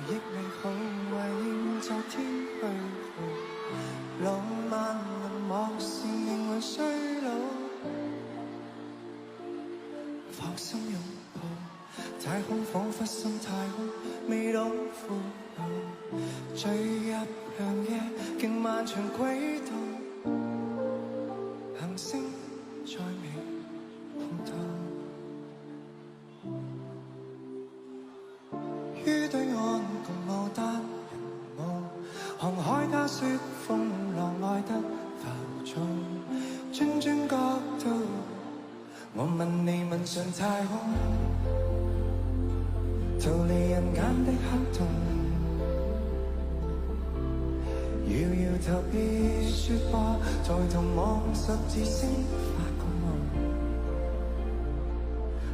憶美好，懷念昨天去後，浪漫冷漠是命運衰老。放心擁抱，太空彷彿心太空，未到負荷，墜入亮夜，經漫長軌道，行星再未碰到。於對岸共舞單人舞，航海加雪風浪愛得浮躁，轉轉角度，我問你問上太空，逃離人間的黑洞，搖搖頭別說話，抬頭望十字星發個夢，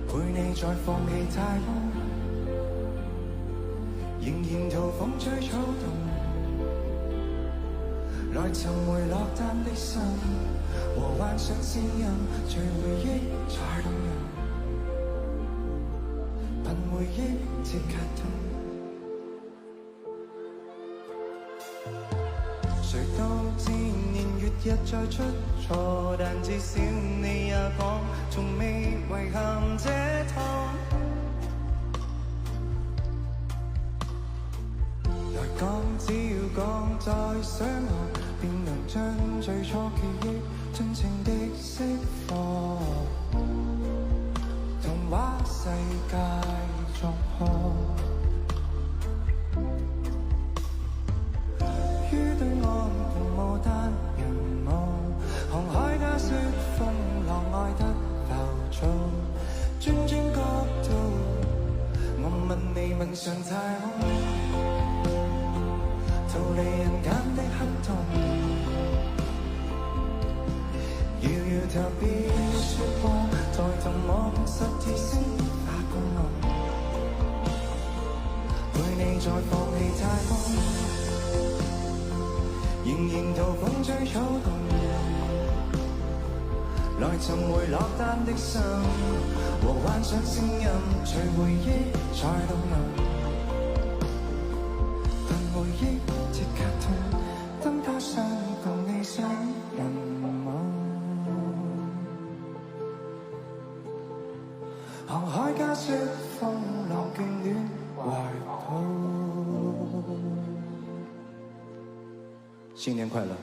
陪你再放棄太空，仍然逃風吹草動，來尋回落單的心和幻想聲音，隨回憶才動人，憑回憶即刻痛。誰都知年月日再出錯，但至少你也講從未遺憾這趟。來講，只要講再想我，便能將最初記憶盡情地釋放。童話世界作客，於對岸共舞單人舞，航海加雪風浪愛得浮躁，轉轉角度，我問你問上太空，逃離人間的黑洞，搖搖頭別說話，抬頭望十字星發個夢，陪你再放棄太空，仍然逃風吹草動，來尋回落單的心和幻想聲音，隨回憶才動人，憑回憶即刻痛，燈塔上共你雙人舞，航海加雪風浪眷戀懷抱。新年快樂！